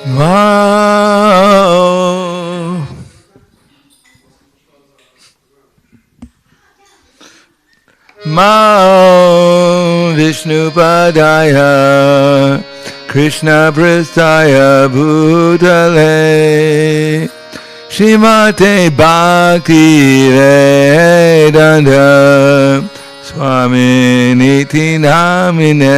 Mao Mao Vishnupadaya Krishna Prasthaya Bhutale Shrimate Bhakti Vedanta Swami Niti Namine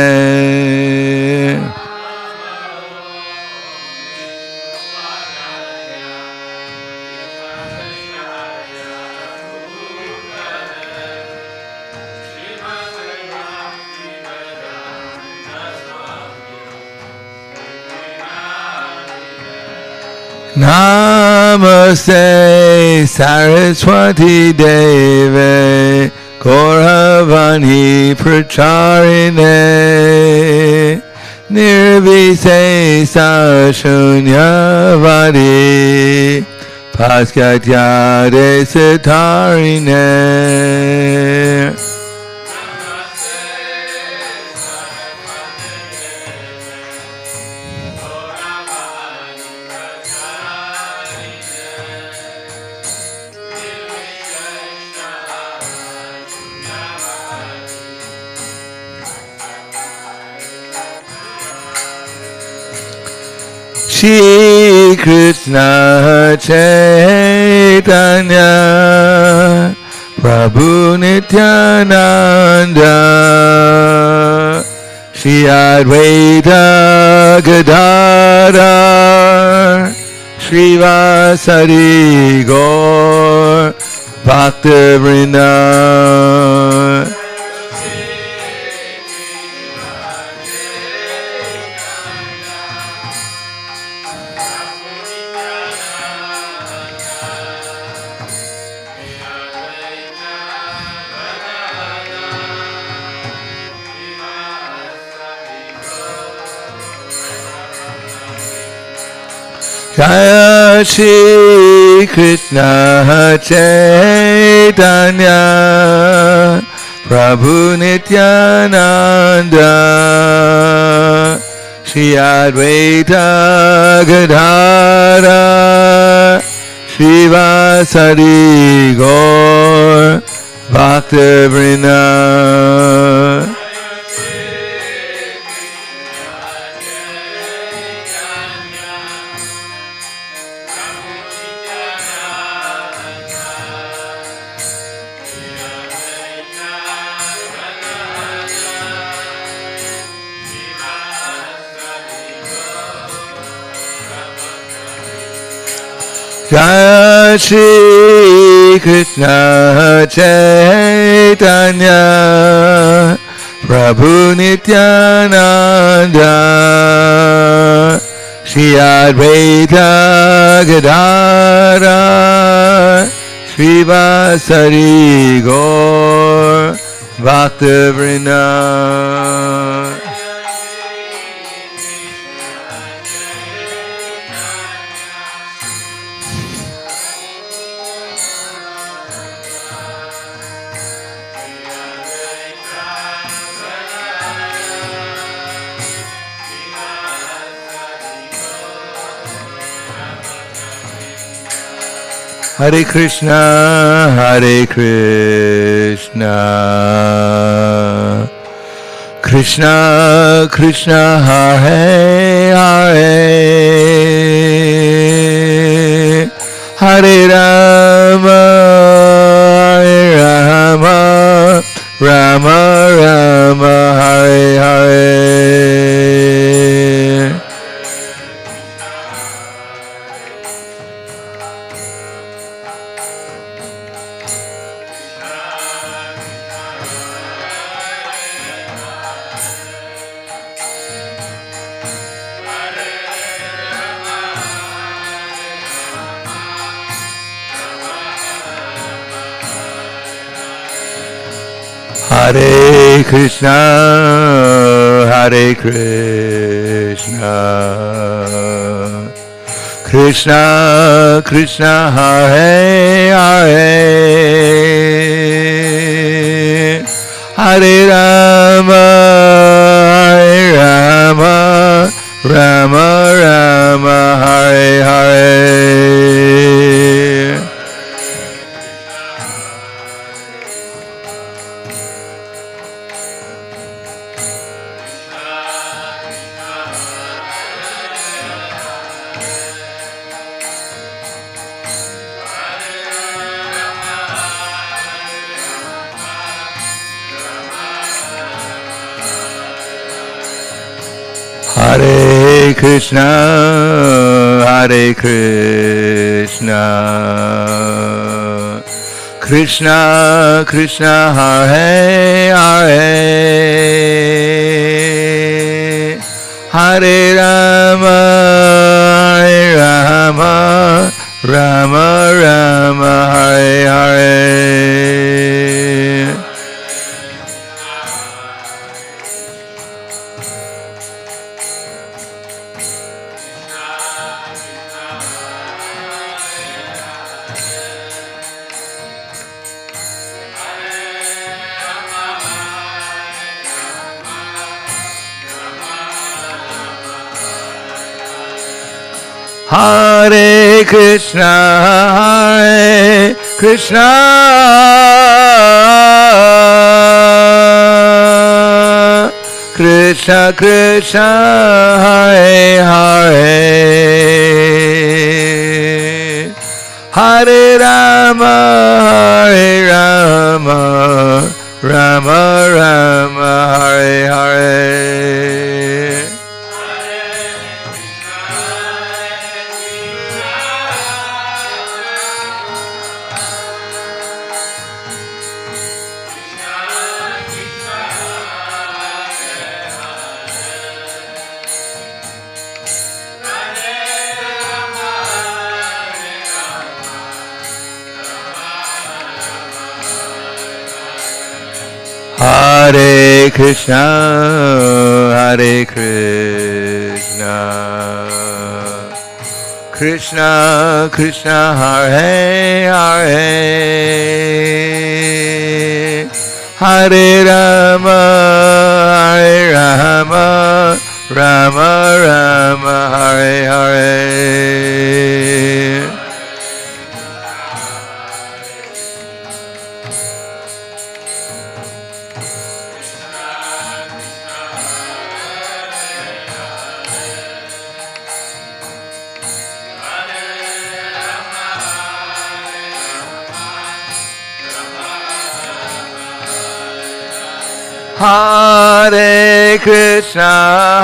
Namaste Saraswati Deve Gauravani Pracharine Nirvisesa Shunyavadi Paskatya Desatarine Shri Krishna Chaitanya Prabhu Nityananda Shri Advaita Gadadhar Shri Vasari Gaur Bhakta Vrinda Jaya Shri Krishna Chaitanya Prabhu Nityananda Shri Advaita Gadadhar Shri Vasari Gaur Bhakta Vrinda Jaya Shri Krishna Chaitanya Prabhu Nityananda Shri Advaita Gadadhar Shri Vasari Gaur Bhakta Vrinda Hare Krishna, Hare Krishna, Krishna Krishna, Hare Hare, Hare Rama, Hare Rama, Rama Rama, Hare Hare. Hare Krishna, Hare Krishna, Krishna Krishna, Hare Hare, Hare Rama, Hare Rama, Rama Rama, Krishna, Hare Krishna, Krishna Krishna, Hare Hare, Hare Rama, Hare Rama, Rama Rama, Hare Hare. Hare Krishna, Hare Krishna, Krishna Krishna, Hare Hare, Hare Rama, Hare Rama, Rama Rama, Hare Hare. Hare Krishna, Hare Krishna, Krishna Krishna, Hare Hare, Hare Rama, Hare Rama, Rama Rama, Hare Hare. Hare Krishna,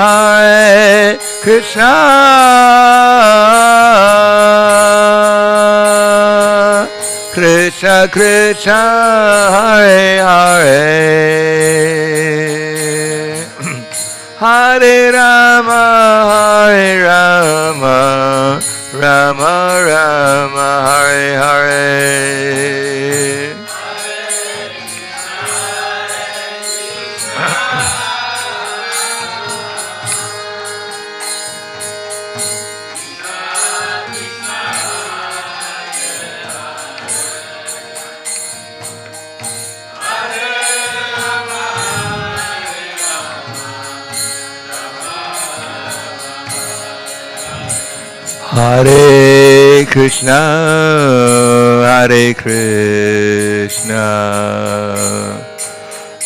Hare Krishna, Krishna Krishna, Hare Hare, Hare Rama, Hare Rama, Rama Rama, Hare Hare. Hare Krishna, Hare Krishna,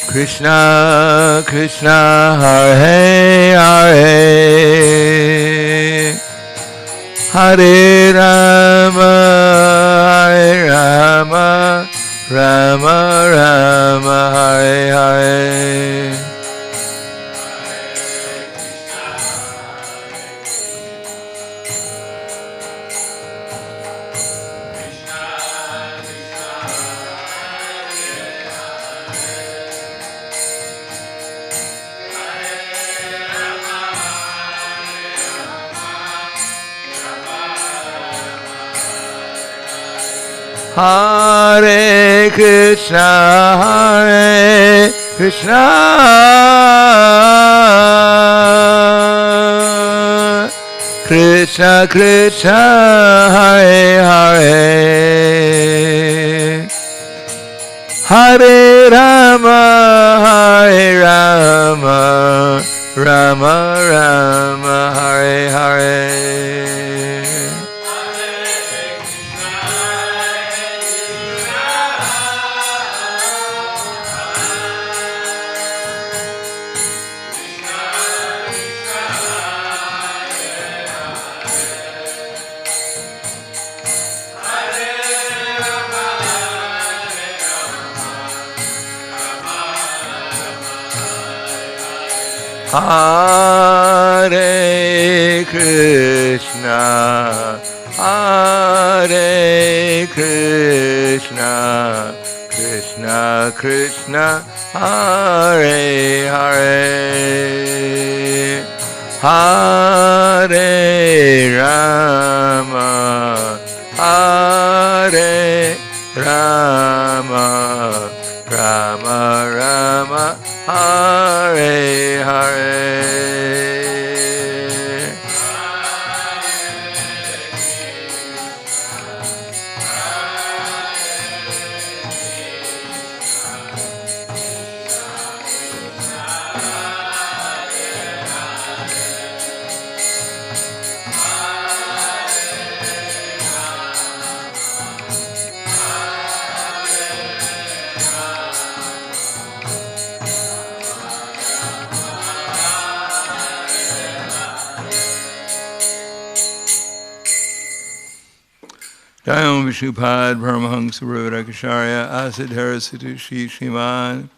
Krishna Krishna, Hare Hare, Hare Rama, Hare Rama, Rama Rama, Hare Hare. Hare Krishna, Hare Krishna, Krishna Krishna, Hare Hare, Hare Rama, Hare Rama, Rama Rama, Hare Hare. Hare Hare Krishna, Hare Krishna, Krishna Krishna, Hare Hare, Hare Rama, Hare Rama, Rama Rama, Hare Hare. Jayam Vishnupad Paramahansa Rurakacharya Asadhara Satushi Shriman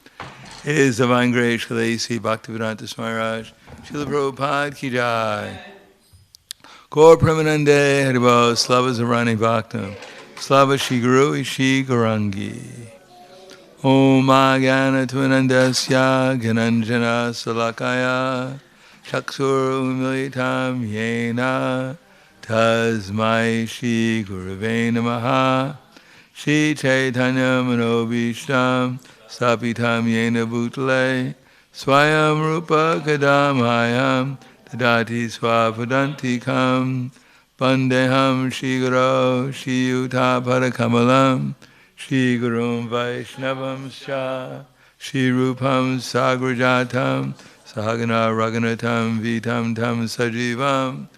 His Divine Grace Shalasi Bhaktivedanta Swami Maharaj Srila Prabhupada Ki Jai Gaur Premanande Haribo Slava Zarani Bhaktam Slava Shri Guru Ishi Gaurangi Om Agana Tvinandasya Gananjana Salakaya Chaksur Umilitam Yena Tasmai Shri Gurave Namaha Shri Chaitanya Manobishtam Sapitam Yena Bhutale Swayam Rupa Kadamayam Tadati Swapadantikam Bandeham Shri Guru Shri Yuta Parakamalam Shri Gurum Vaishnavam Sha Shri Rupam Sagrajatam Sahagana Raghunatam Vitam Tam Sajivam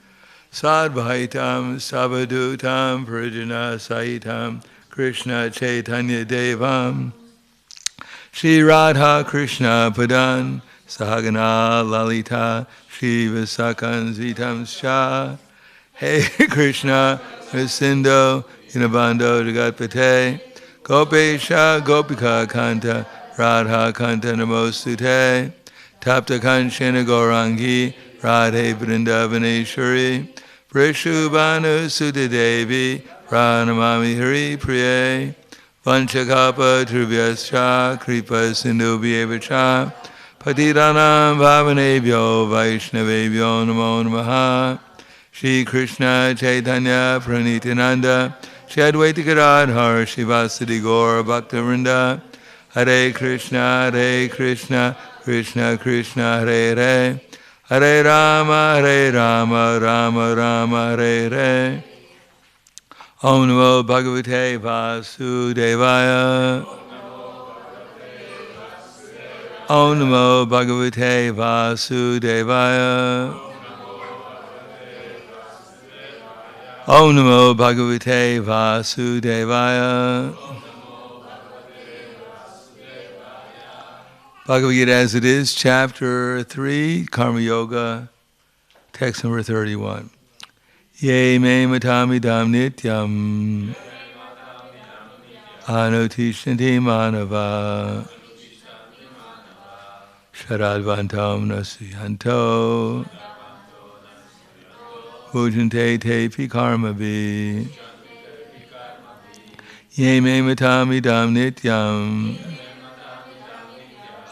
Sadvaitam Savadutam Parijana Saitam Krishna Chaitanya Devam Shri Radha Krishna Padan Sahagana Lalita Shri Visakan Zitam Sha Hey Krishna Visindo Inabando Jagatpate Gopesha Gopika Kanta Radha Kanta Namostute Tapta Kanchana Gaurangi Radhe Vrindavaneshwari Prishubhanu Sudadevi Pranamami Hari Priye Vanchakapa Trubhyascha Kripa Sindhubhyevacha Patiranam Bhavanebhyo Vaishnavebhyo Namo Namaha Shri Krishna Chaitanya Pranitinanda Shri Advaita Gadadhar Shivasadi Gaura Bhaktivinoda Hare Krishna Krishna Krishna Hare Hare Hare Rama Rama Rama Hare Hare Om Namo Bhagavate Vasudevaya Om Namo Bhagavate Vasudevaya Om Namo Bhagavate Vasudevaya Bhagavad Gita as it is, chapter 3, Karma Yoga, text number 31. Ye me matamidam nityam anutishtanti manava sharadvantam nasiyanto ujante te pi karma vi ye me matamidam nityam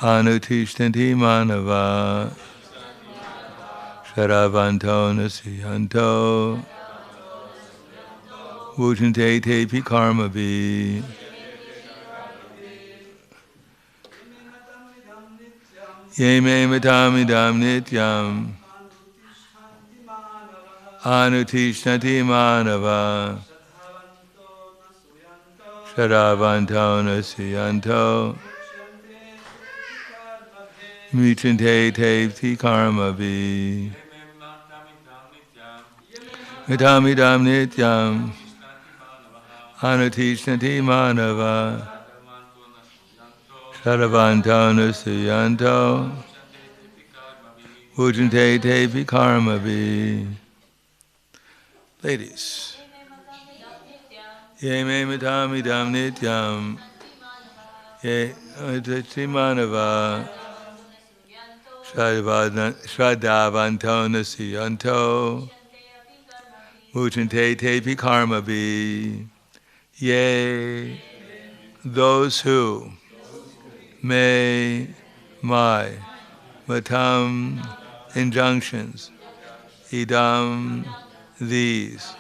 anutishtanti manava sharavanto nasiyanto ujante te pi karma vi ye me matamidam nityam anutishtanti manava sharavanto nasiyanto Michante te pi karma vi Mitamidam nityam anutishtanti manava sharavanto nasiyanto ujante te pi karma vi. Ladies. Ye me mitamidam nityam ye anutishtanti manava Shraddhavanto nasiyanto Mujante te karma bi. Yea, those who may my matam injunctions, idam these,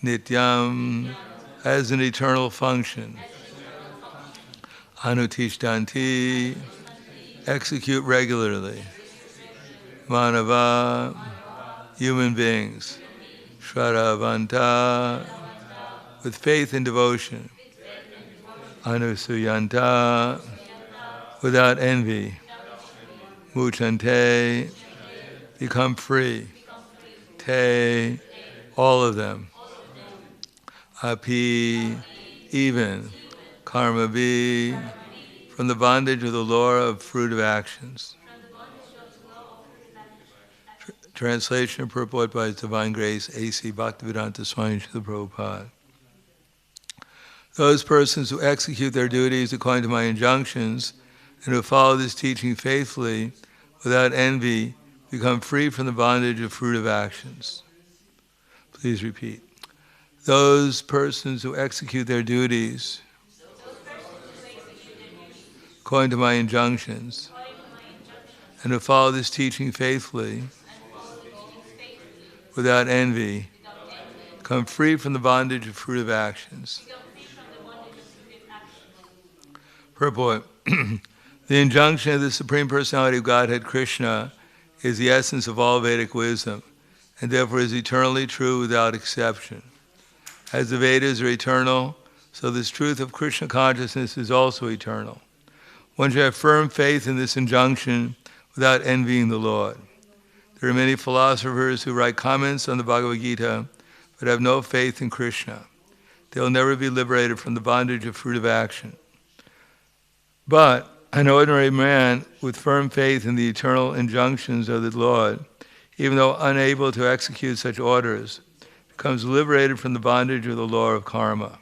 nityam as an eternal function, anutishtanti execute regularly, manava human beings, shraddhavanta with faith and devotion, anusuyanta without envy, muchante become free, te all of them, api even, karma be from the bondage of the law of fruit of actions. Translation and purport by His Divine Grace, A.C. Bhaktivedanta Swami Srila Prabhupada. Those persons who execute their duties according to my injunctions and who follow this teaching faithfully without envy become free from the bondage of fruit of actions. Please repeat. Those persons who execute their duties according to my injunctions and who follow this teaching faithfully without envy become free from the bondage of fruit of actions. Purport. The injunction of the Supreme Personality of Godhead, Krishna, is the essence of all Vedic wisdom, and therefore is eternally true without exception. As the Vedas are eternal, so this truth of Krishna consciousness is also eternal. One should have firm faith in this injunction without envying the Lord. There are many philosophers who write comments on the Bhagavad Gita, but have no faith in Krishna. They will never be liberated from the bondage of fruit of action. But an ordinary man with firm faith in the eternal injunctions of the Lord, even though unable to execute such orders, becomes liberated from the bondage of the law of karma.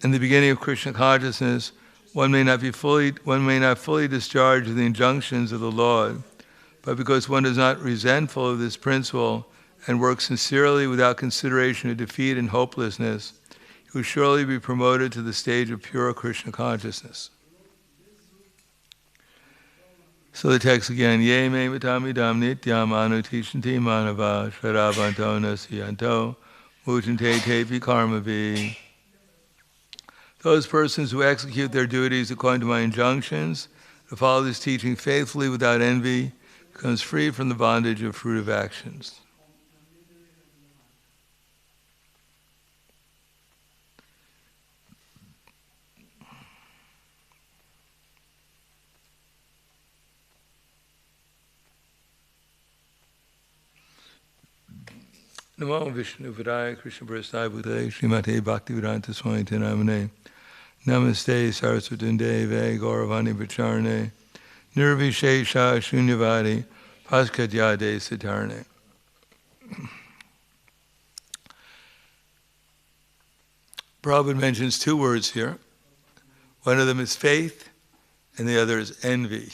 In the beginning of Krishna consciousness, one may not fully discharge the injunctions of the Lord, but because one is not resentful of this principle and works sincerely without consideration of defeat and hopelessness, he will surely be promoted to the stage of pure Krishna consciousness. So the text again, Ye me matamidam nityam anutishanti manava shraddhavanto nasiyanto mujante te karma vi. Those persons who execute their duties according to my injunctions, to follow this teaching faithfully without envy, becomes free from the bondage of fruit of actions. Namo Vishnu Padaya Krishna Prasthaya Bhutale Srimate Bhaktivedanta Swami Namane Namaste Saraswati Deve Gauravani Vacharane Nirvishesha Shunyavadi Paskadyade Siddharne. Prabhupada mentions two words here. One of them is faith, and the other is envy.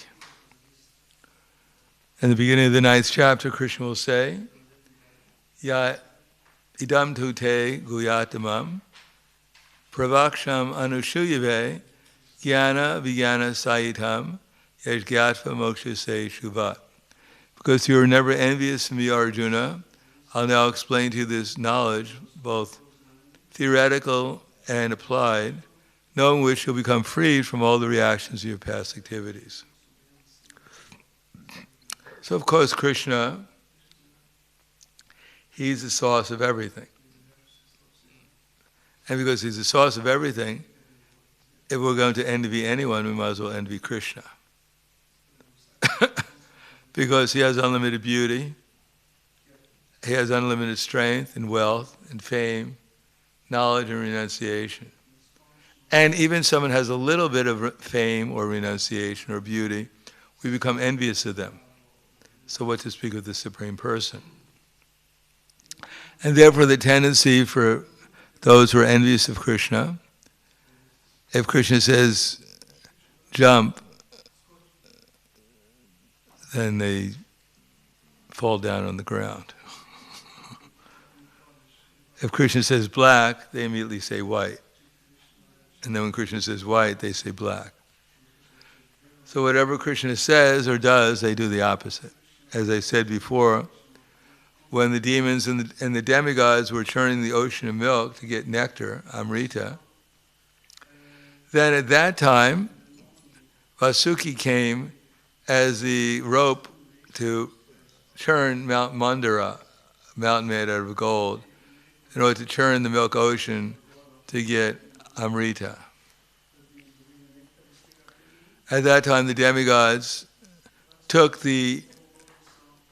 In the beginning of the 9th chapter, Krishna will say, Ya idam tu te guyatamam pravaksham anushuyave jnana vijnana sayitam yajgyatva moksha se shuvat. Because you are never envious of me, Arjuna, I'll now explain to you this knowledge, both theoretical and applied, knowing which you'll become free from all the reactions of your past activities. So of course Krishna, He's the source of everything. And because He's the source of everything, if we're going to envy anyone, we might as well envy Krishna. Because He has unlimited beauty, He has unlimited strength and wealth and fame, knowledge and renunciation. And even someone has a little bit of fame or renunciation or beauty, we become envious of them. So what to speak of the Supreme Person? And therefore the tendency for those who are envious of Krishna, if Krishna says, jump, then they fall down on the ground. If Krishna says black, they immediately say white. And then when Krishna says white, they say black. So whatever Krishna says or does, they do the opposite. As I said before, when the demons and the demigods were churning the ocean of milk to get nectar, Amrita, then at that time, Vasuki came as the rope to churn Mount Mandara, a mountain made out of gold, in order to churn the milk ocean to get Amrita. At that time, the demigods took the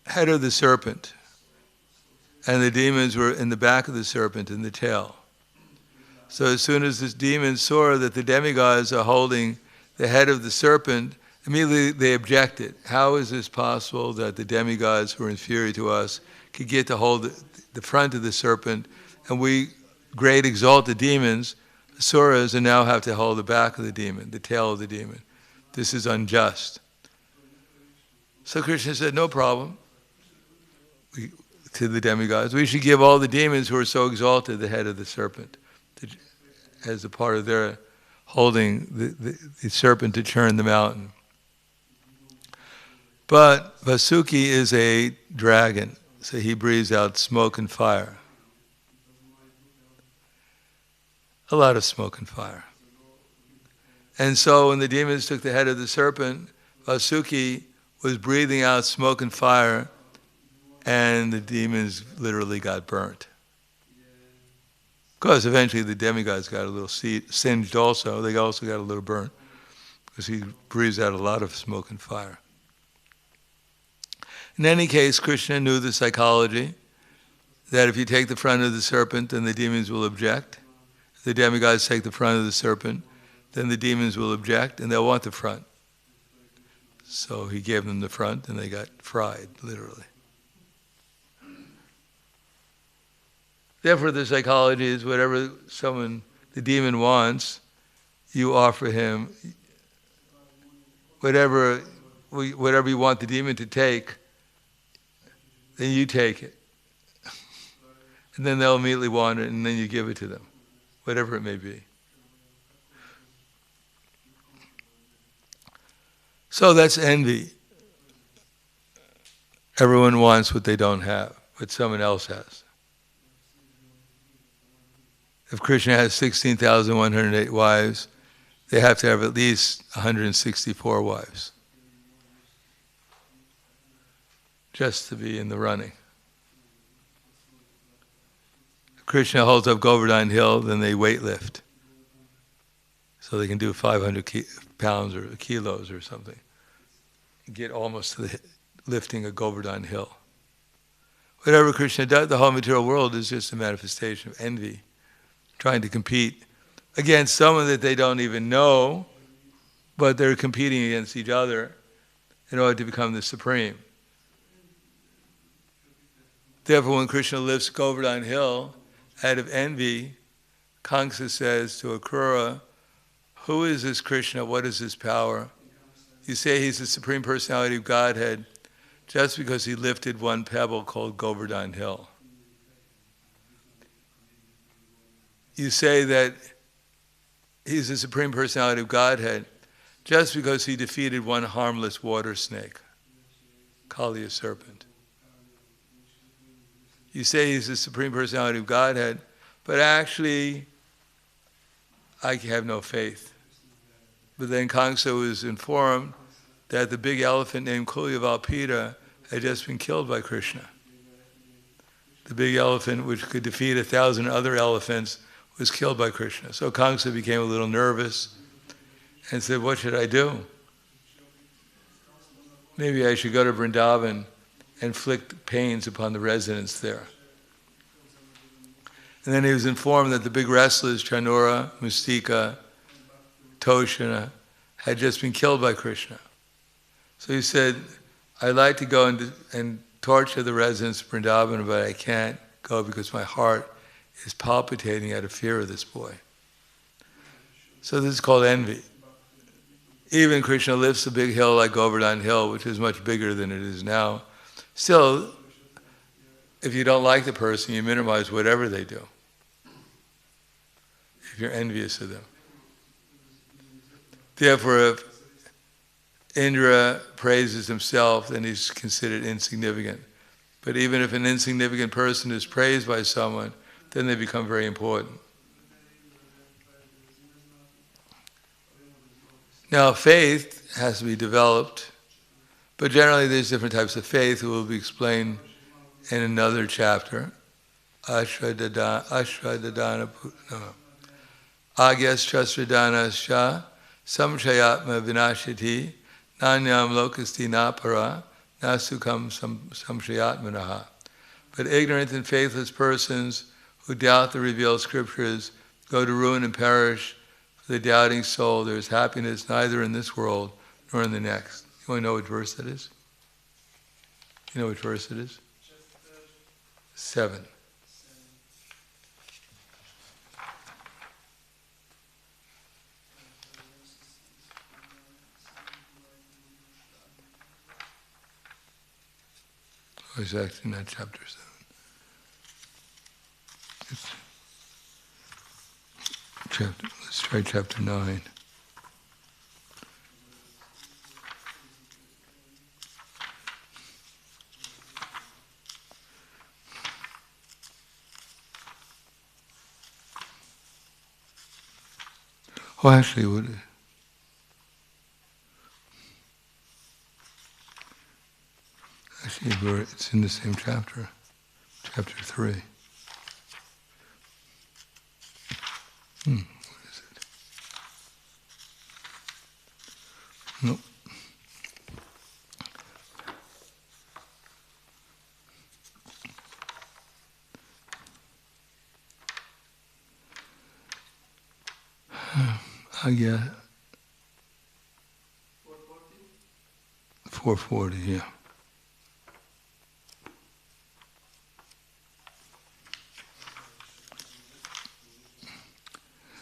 head of the serpent, and the demons were in the back of the serpent, in the tail. So as soon as the demons saw that the demigods are holding the head of the serpent, immediately they objected. How is this possible that the demigods who are inferior to us could get to hold the front of the serpent, and we, great exalted demons, asuras, and now have to hold the back of the demon, the tail of the demon. This is unjust. So Krishna said, no problem. To the demigods, we should give all the demons who are so exalted the head of the serpent, as a part of their holding the serpent to churn the mountain. But Vasuki is a dragon, so he breathes out smoke and fire. A lot of smoke and fire. And so when the demons took the head of the serpent, Vasuki was breathing out smoke and fire, and the demons literally got burnt. Of course, eventually the demigods got a little singed also. They also got a little burnt, because he breathes out a lot of smoke and fire. In any case, Krishna knew the psychology, that if you take the front of the serpent, then the demons will object. If the demigods take the front of the serpent, then the demons will object, and they'll want the front. So he gave them the front, and they got fried, literally. Therefore, the psychology is whatever the demon wants, you offer him. Whatever you want the demon to take, then you take it. And then they'll immediately want it, and then you give it to them, whatever it may be. So that's envy. Everyone wants what they don't have, what someone else has. If Krishna has 16,108 wives, they have to have at least 164 wives just to be in the running. If Krishna holds up Govardhan Hill, then they weight lift. So they can do 500 pounds or kilos or something. Get almost to the lifting of Govardhan Hill. Whatever Krishna does, the whole material world is just a manifestation of envy, trying to compete against someone that they don't even know, but they're competing against each other in order to become the supreme. Therefore, when Krishna lifts Govardhan Hill out of envy, Kamsa says to Akrura, who is this Krishna? What is his power? You say he's the Supreme Personality of Godhead just because he lifted one pebble called Govardhan Hill. You say that he's the Supreme Personality of Godhead just because he defeated one harmless water snake, Kali, a serpent. You say he's the Supreme Personality of Godhead, but actually, I have no faith. But then Kamsa was informed that the big elephant named Kulyavalpita had just been killed by Krishna. The big elephant, which could defeat 1,000 other elephants, was killed by Krishna. So Kamsa became a little nervous and said, what should I do? Maybe I should go to Vrindavan and inflict pains upon the residents there. And then he was informed that the big wrestlers, Chanura, Mustika, Toshana, had just been killed by Krishna. So he said, I'd like to go and torture the residents of Vrindavan, but I can't go because my heart is palpitating out of fear of this boy. So this is called envy. even Krishna lifts a big hill like Govardhan Hill, which is much bigger than it is now. Still, if you don't like the person, you minimize whatever they do, if you're envious of them. Therefore, if Indra praises himself, then he's considered insignificant. But even if an insignificant person is praised by someone, then they become very important. Now, faith has to be developed, but generally there's different types of faith who will be explained in another chapter. Ashradadana, Agyastradhanascha, Samshayatma Vinashiti, Nanyam Lokasti Napara, Nasukam Samshayatmanaha. But ignorant and faithless persons who doubt the revealed scriptures go to ruin and perish. For the doubting soul, there is happiness neither in this world nor in the next. You want to know what verse that is? You know what verse it is? 7. Oh, it's actually not chapter 7. Let's try chapter 9. Oh, actually, what? Actually, it's in the same chapter, chapter 3. What is it? Nope. Yeah. 440, yeah.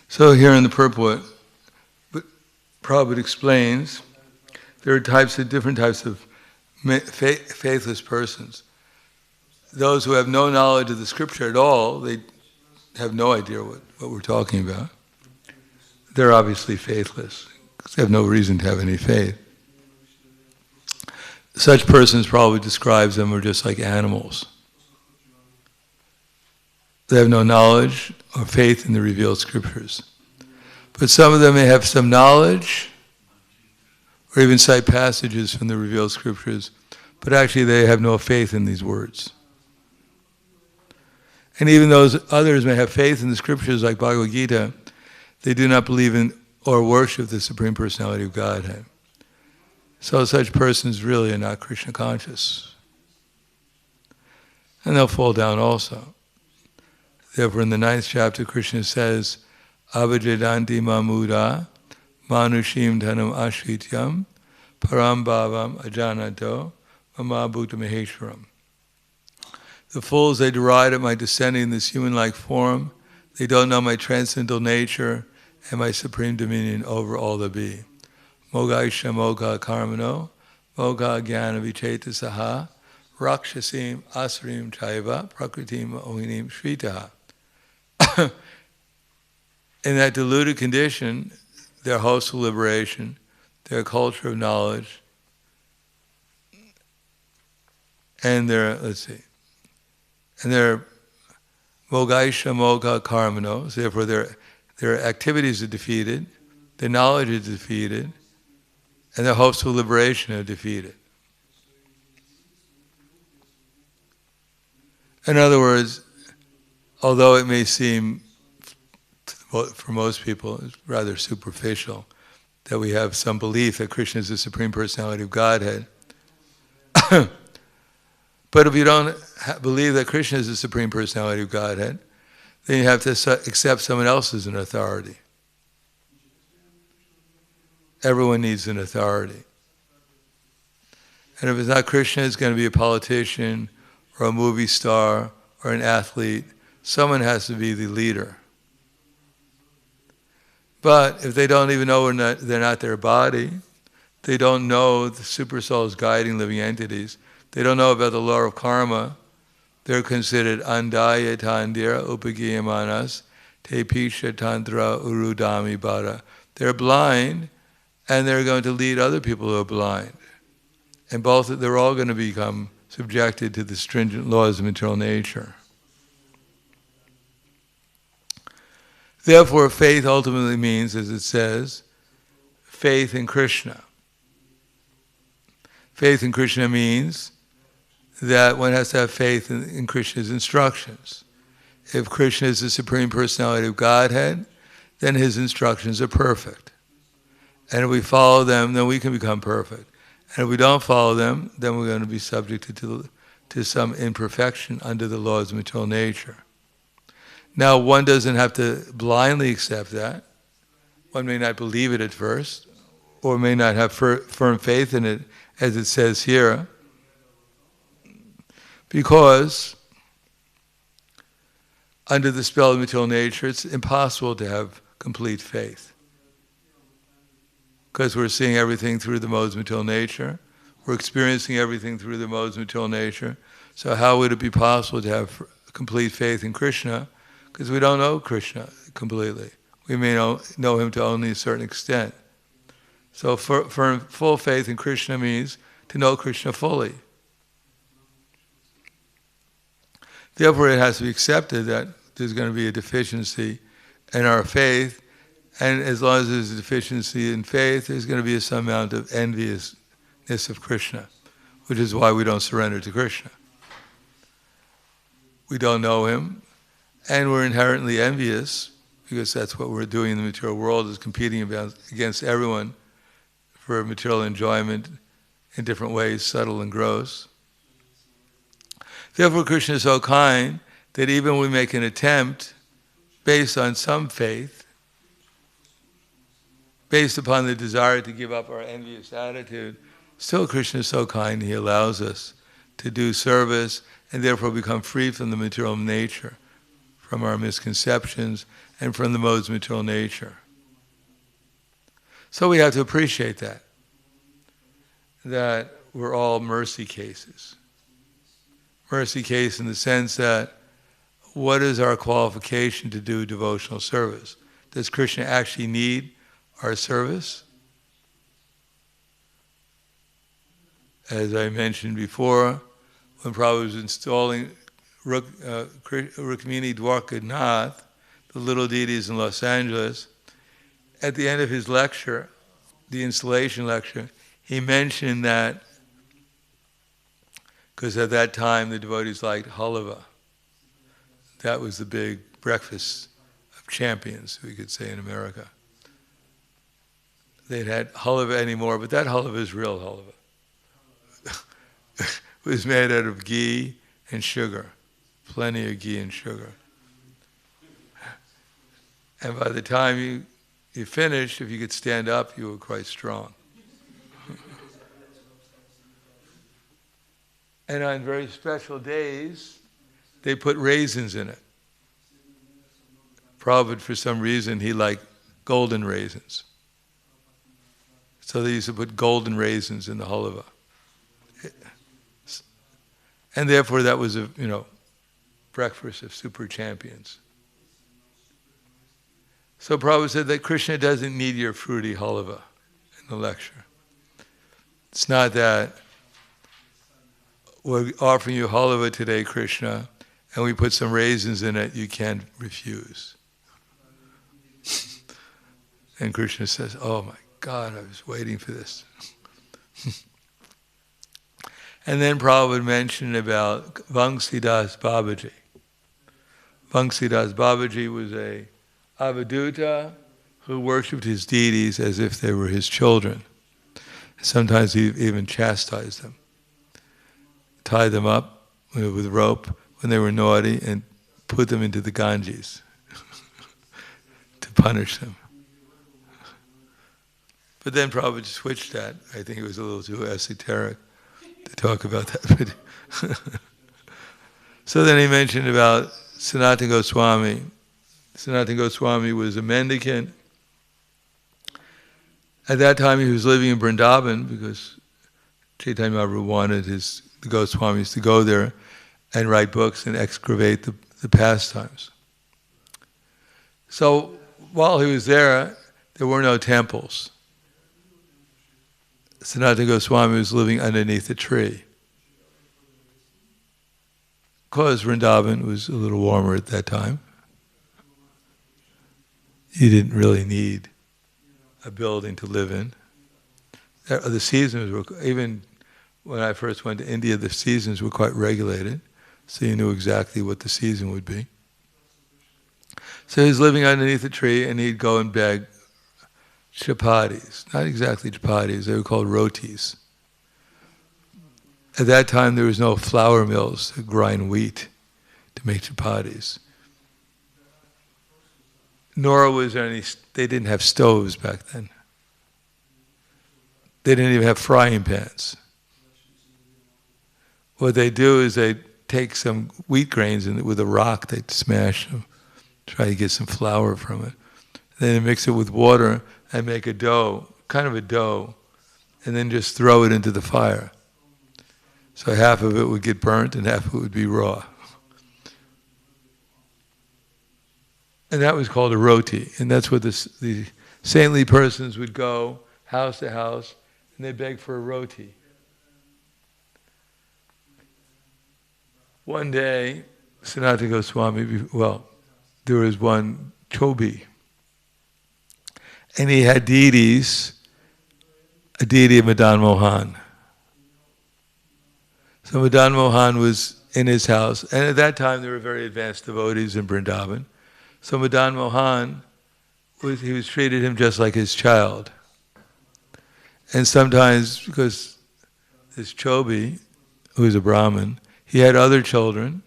So here in the purport, Prabhupada explains there are different types of faithless persons. Those who have no knowledge of the scripture at all, they have no idea what we're talking about. They're obviously faithless, because they have no reason to have any faith. Such persons, Prabhupada describes them, are just like animals. They have no knowledge or faith in the revealed scriptures. But some of them may have some knowledge, or even cite passages from the revealed scriptures, but actually they have no faith in these words. And even those others may have faith in the scriptures like Bhagavad Gita, they do not believe in or worship the Supreme Personality of Godhead. So such persons really are not Krishna conscious. And they'll fall down also. Therefore in the 9th chapter, Krishna says, Avajadanti mamuda manushim dhanam ashrityam param bhavam ajanato mama bhuta maheshwaram. The fools, they deride at my descending in this human-like form. They don't know my transcendental nature and my supreme dominion over all that be. Mogaisha moga karmano, moga jnana vichetasaha, rakshasim asarim chaiva, prakritim ohinim shritaha. In that deluded condition, their hopes of liberation, their culture of knowledge, and their mogaisha moga karmano, therefore their activities are defeated, their knowledge is defeated, and their hopes for liberation are defeated. In other words, although it may seem, for most people, it's rather superficial, that we have some belief that Krishna is the Supreme Personality of Godhead, but if you don't believe that Krishna is the Supreme Personality of Godhead, then you have to accept someone else as an authority. Everyone needs an authority. And if it's not Krishna, it's going to be a politician or a movie star or an athlete. Someone has to be the leader. But if they don't even know they're not their body, they don't know the super souls guiding living entities, they don't know about the law of karma, they're considered andaya tandira upagiyamanas te pisha tantra urudami bara. They're blind, and they're going to lead other people who are blind. And they're all going to become subjected to the stringent laws of material nature. Therefore, faith ultimately means, as it says, faith in Krishna. Faith in Krishna means that one has to have faith in Krishna's instructions. If Krishna is the Supreme Personality of Godhead, then his instructions are perfect. And if we follow them, then we can become perfect. And if we don't follow them, then we're going to be subjected to some imperfection under the laws of material nature. Now, one doesn't have to blindly accept that. One may not believe it at first, or may not have firm faith in it, as it says here, because under the spell of material nature, it's impossible to have complete faith. Because we're seeing everything through the modes of material nature, we're experiencing everything through the modes of material nature, so how would it be possible to have complete faith in Krishna? Because we don't know Krishna completely. We may know him to only a certain extent. So for full faith in Krishna means to know Krishna fully. Therefore, it has to be accepted that there's going to be a deficiency in our faith, and as long as there's a deficiency in faith, there's going to be some amount of enviousness of Krishna, which is why we don't surrender to Krishna. We don't know him, and we're inherently envious, because that's what we're doing in the material world, is competing against everyone for material enjoyment in different ways, subtle and gross. Therefore, Krishna is so kind that even when we make an attempt based on some faith, based upon the desire to give up our envious attitude, still Krishna is so kind, he allows us to do service and therefore become free from the material nature, from our misconceptions, and from the modes of material nature. So we have to appreciate that we're all mercy cases. Mercy case in the sense that what is our qualification to do devotional service? Does Krishna actually need our service? As I mentioned before, when Prabhupada was installing Rukmini Dwarkanath, the little deities in Los Angeles, at the end of his lecture, the installation lecture, he mentioned that, because at that time the devotees liked halava. That was the big breakfast of champions, we could say in America. They'd had halava anymore, but that halava is real halava. It was made out of ghee and sugar, plenty of ghee and sugar. And by the time you finished, if you could stand up, you were quite strong. And on very special days, they put raisins in it. Prabhupada, for some reason, he liked golden raisins. So they used to put golden raisins in the halava. And therefore that was a, breakfast of super champions. So Prabhupada said that Krishna doesn't need your fruity halava in the lecture. It's not that we're offering you halava today, Krishna, and we put some raisins in it, you can't refuse. And Krishna says, oh my God, I was waiting for this. And then Prabhupada mentioned about Vangsidas Babaji. Vangsidas Babaji was a Avaduta who worshipped his deities as if they were his children. Sometimes he even chastised them. Tied them up with rope when they were naughty and put them into the Ganges to punish them. But then Prabhupada switched that. I think it was a little too esoteric to talk about that. So then he mentioned about Sanatana Goswami. Sanatana Goswami was a mendicant At that time he was living in Vrindavan because Chaitanya Mahaprabhu wanted the Goswamis to go there and write books and excavate the pastimes. So while he was there were no temples. Sanatana Goswami was living underneath a tree. Because Vrindavan was a little warmer at that time, you didn't really need a building to live in. The seasons were, even when I first went to India, the seasons were quite regulated, so you knew exactly what the season would be. So he was living underneath a tree, and he'd go and beg chapatis. Not exactly chapatis, they were called rotis. At that time, there was no flour mills to grind wheat to make chapatis. Nor was there any, they didn't have stoves back then. They didn't even have frying pans. What they do is they take some wheat grains and with a rock, they smash them, try to get some flour from it. Then they mix it with water and make a dough, kind of a dough, and then just throw it into the fire. So half of it would get burnt and half of it would be raw. And that was called a roti. And that's what the saintly persons would go house to house and they beg for a roti. One day, Sanatana Goswami, there was one Chobi. And he had deities, a deity of Madan Mohan. So Madan Mohan was in his house, and at that time there were very advanced devotees in Vrindavan. So Madan Mohan, he was treated him just like his child. And sometimes, because this Chobi, who was a Brahmin, he had other children,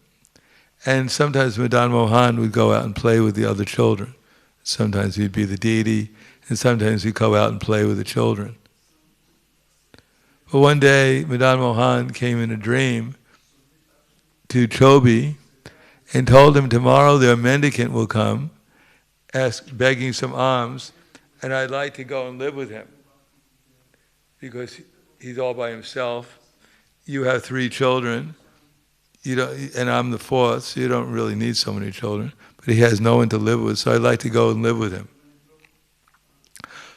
and sometimes Madan Mohan would go out and play with the other children. Sometimes he'd be the deity, and sometimes he'd go out and play with the children. But one day, Madan Mohan came in a dream to Chobi and told him, tomorrow their mendicant will come, begging some alms, and I'd like to go and live with him. Because he's all by himself. You have 3 children, and I'm the 4th, so you don't really need so many children. But he has no one to live with, so I'd like to go and live with him.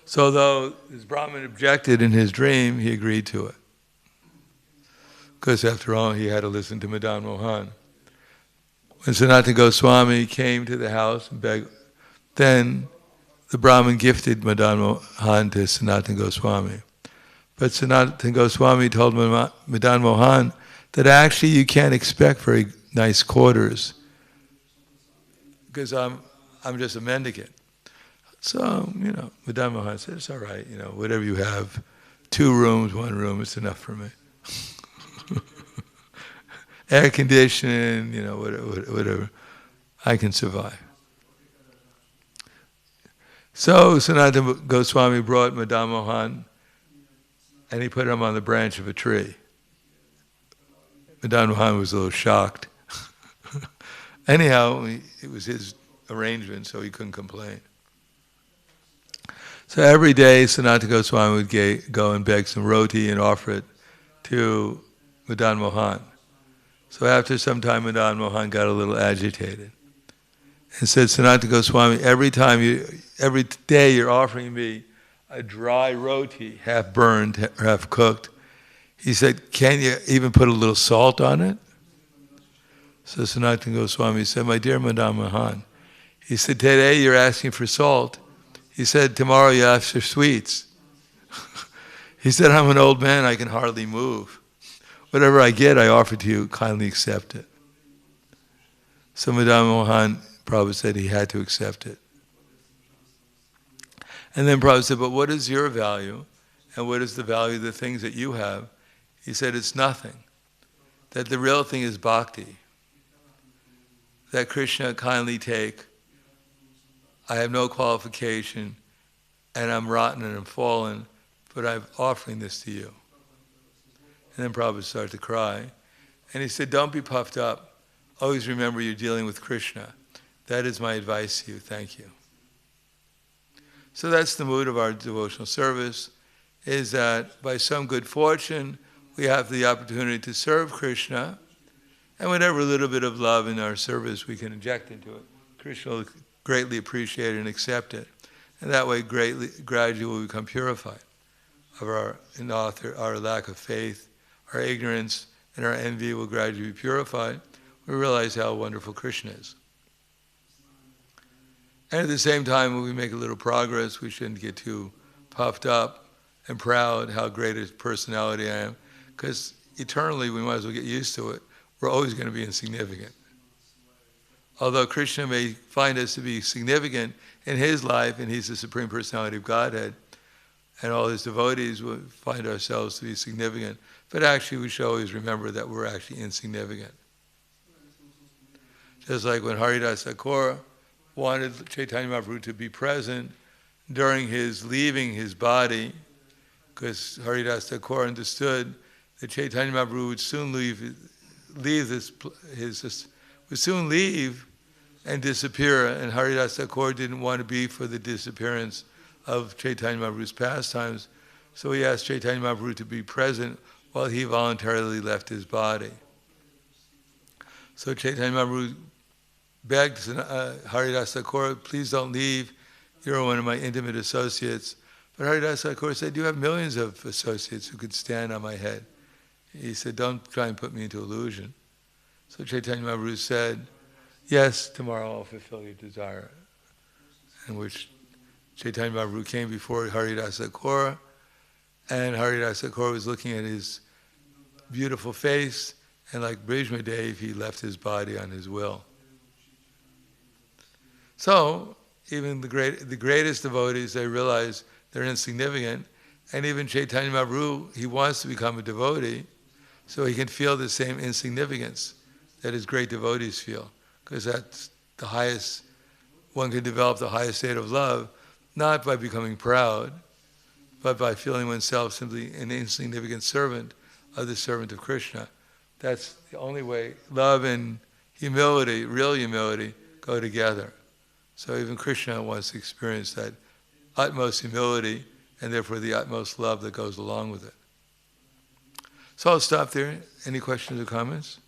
So though his Brahmin objected in his dream, he agreed to it. Because after all, he had to listen to Madan Mohan. When Sanatana Goswami came to the house and begged, then the Brahmin gifted Madan Mohan to Sanatana Goswami. But Sanatana Goswami told Madan Mohan that actually you can't expect very nice quarters because I'm just a mendicant. So, Madan Mohan said, it's all right, whatever you have, 2 rooms, 1 room, it's enough for me. Air conditioning, whatever, I can survive. So Sanatana Goswami brought Madan Mohan and he put him on the branch of a tree. Madan Mohan was a little shocked. Anyhow, it was his arrangement, so he couldn't complain. So every day, Sanatana Goswami would go and beg some roti and offer it to Madan Mohan. So after some time, Madan Mohan got a little agitated and said, Sanatana Goswami, every day you're offering me a dry roti, half burned, half cooked. He said, can you even put a little salt on it? So Sanatana Goswami said, my dear Madan Mohan, he said, today you're asking for salt. He said, tomorrow you ask for sweets. He said, I'm an old man, I can hardly move. Whatever I get, I offer to you, kindly accept it. So Madan Mohan, Prabhupada said he had to accept it. And then Prabhupada said, but what is your value? And what is the value of the things that you have? He said, it's nothing. That the real thing is bhakti. That Krishna kindly take. I have no qualification, and I'm rotten and I'm fallen, but I'm offering this to you. And then Prabhupada started to cry. And he said, don't be puffed up. Always remember you're dealing with Krishna. That is my advice to you. Thank you. So that's the mood of our devotional service, is that by some good fortune, we have the opportunity to serve Krishna, and whatever little bit of love in our service we can inject into it, Krishna will greatly appreciate it and accept it. And that way, gradually we become purified of our lack of faith, our ignorance, and our envy will gradually be purified. We realize how wonderful Krishna is. And at the same time, when we make a little progress, we shouldn't get too puffed up and proud how great a personality I am, because eternally we might as well get used to it. We're always going to be insignificant. Although Krishna may find us to be significant in his life, and he's the Supreme Personality of Godhead, and all his devotees will find ourselves to be significant, but actually we should always remember that we're actually insignificant. Just like when Haridas Thakur wanted Chaitanya Mahaprabhu to be present during his leaving his body, because Haridas Thakur understood that Chaitanya Mahaprabhu would soon leave and disappear, and Haridas Thakur didn't want to be for the disappearance of Chaitanya Mahaprabhu's pastimes, so he asked Chaitanya Mahaprabhu to be present while he voluntarily left his body. So Chaitanya Mahaprabhu begged Haridas Thakur, please don't leave, you're one of my intimate associates. But Haridas Thakur said, you have millions of associates who could stand on my head. He said, don't try and put me into illusion. So Chaitanya Mahaprabhu said, yes, tomorrow I'll fulfill your desire. In which Chaitanya Mahaprabhu came before Haridas Thakur, and Haridas Thakur was looking at his beautiful face, and like Brihmadev, he left his body on his will. So, even the greatest devotees, they realize they're insignificant, and even Chaitanya Mahaprabhu, he wants to become a devotee, so he can feel the same insignificance that his great devotees feel, because that's the highest, one can develop the highest state of love, not by becoming proud, but by feeling oneself simply an insignificant servant of the servant of Krishna. That's the only way. Love and humility, real humility, go together. So even Krishna wants to experience that utmost humility and therefore the utmost love that goes along with it. So I'll stop there. Any questions or comments?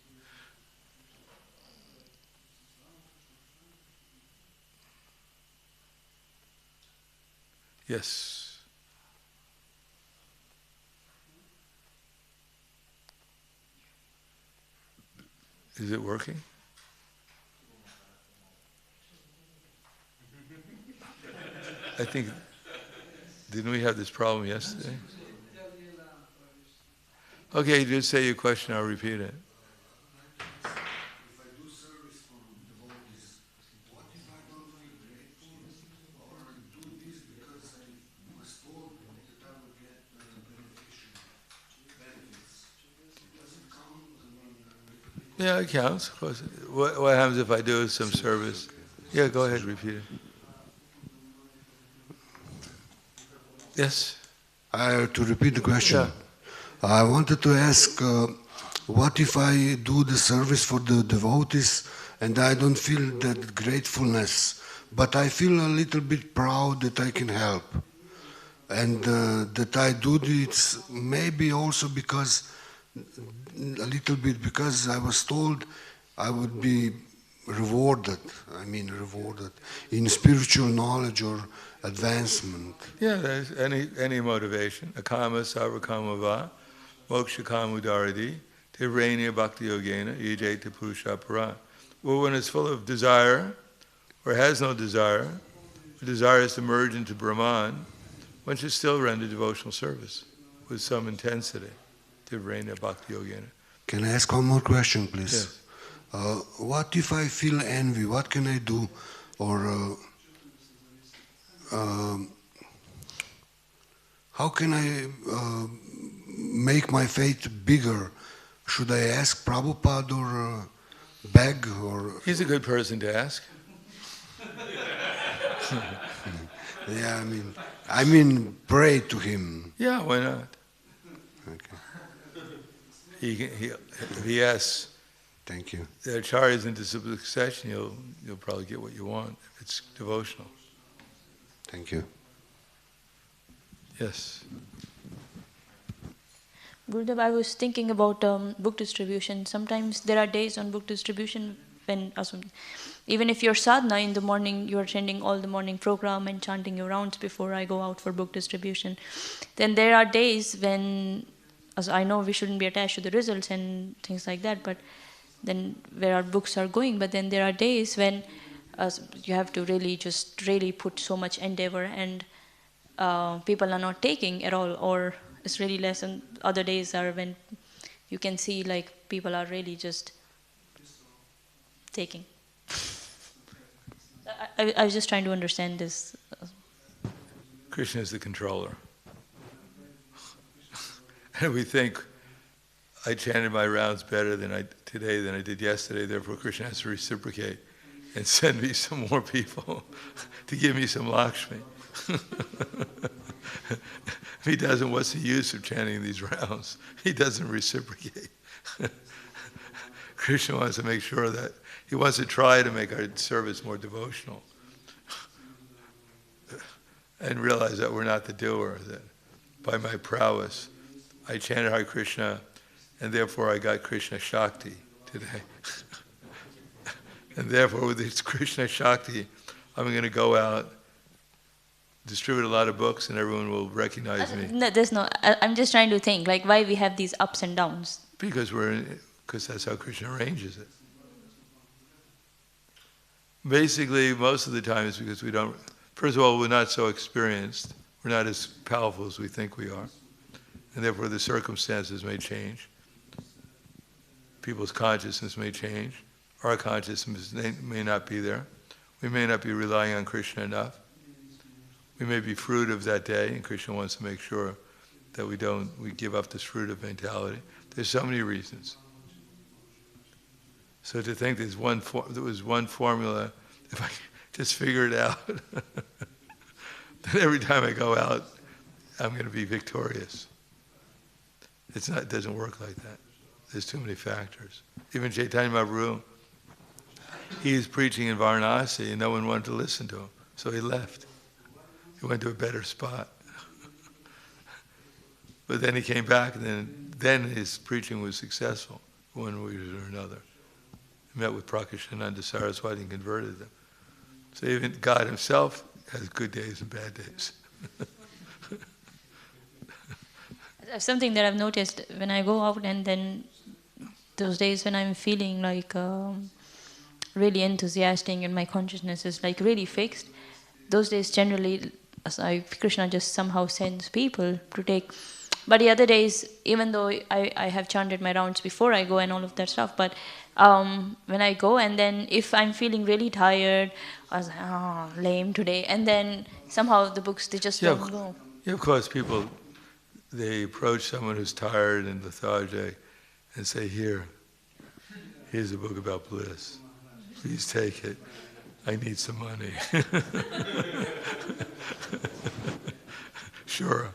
Yes. Is it working? I think, didn't we have this problem yesterday? Okay, just say your question, I'll repeat it. Yeah, it counts, of course. What happens if I do some service? Yeah, go ahead, repeat it. Yes? To repeat the question. Yeah. I wanted to ask, what if I do the service for the devotees and I don't feel that gratefulness, but I feel a little bit proud that I can help? And that I do this maybe also because, a little bit because I was told I would be rewarded in spiritual knowledge or advancement. Yeah, there's any motivation. Akama sarvakama va, moksha kamudaradi, tivrenya bhakti yogena, yajeta purusha para. Well, when it's full of desire, or has no desire, the desire is to merge into Brahman, one should still render devotional service with some intensity. Tivrenya bhakti yogena. Can I ask one more question, please? Yes. What if I feel envy? What can I do? Or how can I make my faith bigger? Should I ask Prabhupada or beg? Or He's a good person to ask. Yeah, I mean, pray to him. Yeah, why not? Okay. If he asks Thank you. the acharyas into succession, you'll probably get what you want if it's devotional. Thank you. Yes. Gurudev, I was thinking about book distribution. Sometimes there are days on book distribution when, even if you're sadhana in the morning, you're attending all the morning program and chanting your rounds before I go out for book distribution. Then there are days when, as I know we shouldn't be attached to the results and things like that, but then where our books are going, but then there are days when you have to really put so much endeavor and people are not taking at all, or it's really less, and other days are when you can see like people are really just taking. I was just trying to understand this. Krishna is the controller. And we think, I chanted my rounds better today than I did yesterday, therefore Krishna has to reciprocate and send me some more people to give me some Lakshmi. If he doesn't, what's the use of chanting these rounds? He doesn't reciprocate. Krishna wants to make sure that he wants to try to make our service more devotional and realize that we're not the doer, that by my prowess I chanted Hare Krishna and therefore I got Krishna Shakti today. And therefore with this Krishna Shakti I'm going to go out, distribute a lot of books, and everyone will recognize me. No, there's no. I'm just trying to think, like, why we have these ups and downs. Because that's how Krishna arranges it. Basically, most of the time it's because we don't. First of all, we're not so experienced. We're not as powerful as we think we are, and therefore the circumstances may change. People's consciousness may change. Our consciousness may not be there. We may not be relying on Krishna enough. We may be fruit of that day, and Krishna wants to make sure that we give up this fruit of mentality. There's so many reasons. So to think there was one formula, if I just figure it out, then every time I go out, I'm going to be victorious. It doesn't work like that. There's too many factors. Even Chaitanya Mahaprabhu, he was preaching in Varanasi, and no one wanted to listen to him, so he left. He went to a better spot. But then he came back, and then his preaching was successful, one way or another. He met with Prahladananda Swami and converted them. So even God himself has good days and bad days. Something that I've noticed when I go out, and then those days when I'm feeling like really enthusiastic and my consciousness is like really fixed, those days generally Krishna just somehow sends people to take. But the other days, even though I have chanted my rounds before I go and all of that stuff, but when I go, and then if I'm feeling really tired, I was like, lame today, and then somehow the books, they just don't go. Yeah, of course, people, they approach someone who's tired and lethargic and say, here's a book about bliss. Please take it. I need some money. Sure.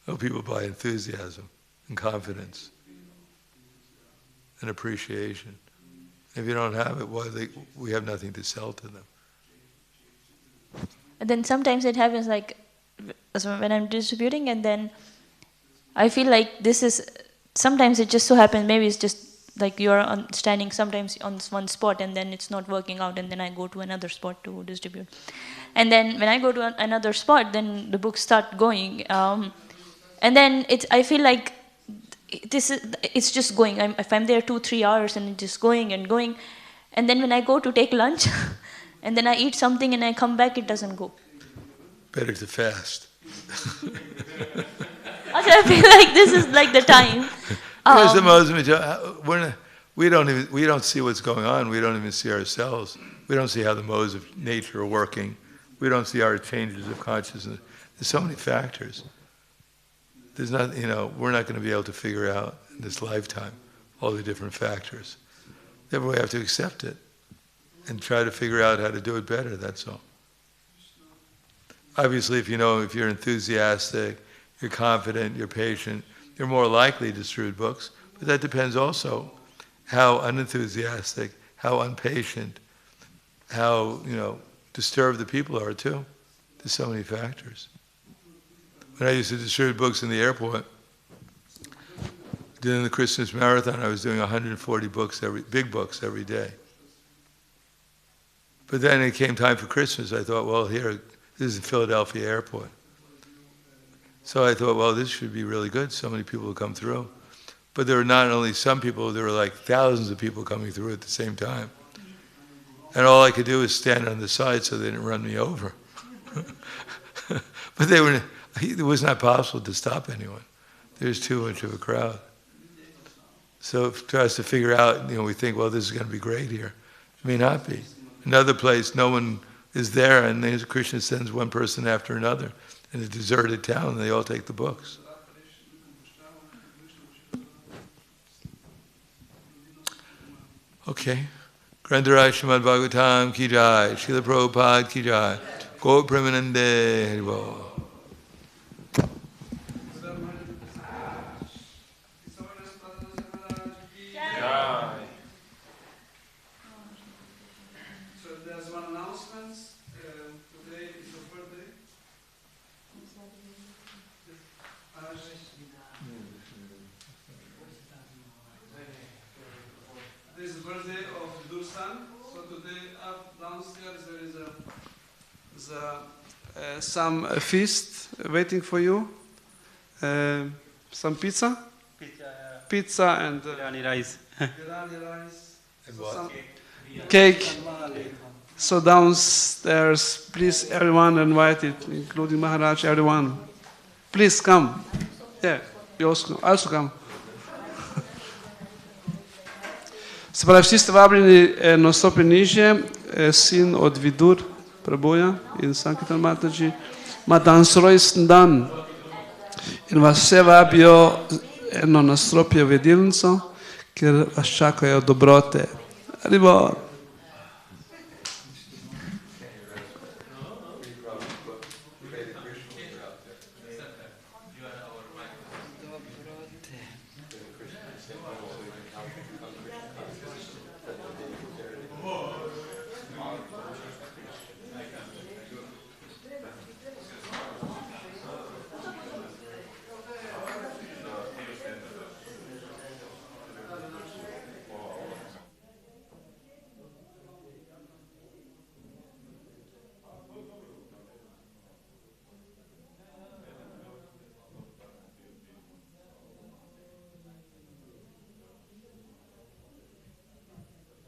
Oh, people buy enthusiasm and confidence and appreciation. If you don't have it, we have nothing to sell to them. And then sometimes it happens like when I'm distributing, and then I feel like sometimes it just so happens, maybe it's just like you're standing sometimes on one spot and then it's not working out, and then I go to another spot to distribute. And then when I go to another spot, then the books start going. And then I feel like it's just going. If I'm there 2-3 hours and it's just going and going. And then when I go to take lunch and then I eat something and I come back, it doesn't go. Better to fast. I feel like this is like the time. Because the most we don't see what's going on. We don't even see ourselves. We don't see how the modes of nature are working. We don't see our changes of consciousness. There's so many factors. There's not, we're not going to be able to figure out in this lifetime all the different factors. Therefore, we have to accept it and try to figure out how to do it better. That's all. Obviously, if you're enthusiastic, you're confident, you're patient, you're more likely to distribute books. But that depends also how unenthusiastic, how impatient, how disturbed the people are too. There's so many factors. When I used to distribute books in the airport, during the Christmas marathon, I was doing 140 books, big books every day. But then it came time for Christmas. I thought, well, here, this is Philadelphia Airport. So I thought, well, this should be really good. So many people will come through. But there were not only some people, there were like thousands of people coming through at the same time. And all I could do was stand on the side so they didn't run me over. But it was not possible to stop anyone. There's too much of a crowd. So for us to figure out, we think, well, this is going to be great here. It may not be. Another place, no one is there, and Krishna sends one person after another in a deserted town, and they all take the books. Okay. Grandaraj Srimad Bhagavatam ki jai, Srila Prabhupada ki jai, Gaur Premanande Haribol. So there's one announcement. Today is your birthday. This is the birthday of Dursan. So today up downstairs there is some feast waiting for you. Some pizza. Pizza and Biryani rice. biryani rice. And So what? some cake. So downstairs, please, everyone invited, including Maharaj, everyone. Please come. Yeah, you also come. Se pravi, vsi ste vabljeni nastopiti nižje, sin od Vidur, Prabhuja in Sankitan Mataji, ima danes rojsten dan in vas vse vabijo eno nastropje v jedilnico, kjer vas čakajo dobrote. Haribol.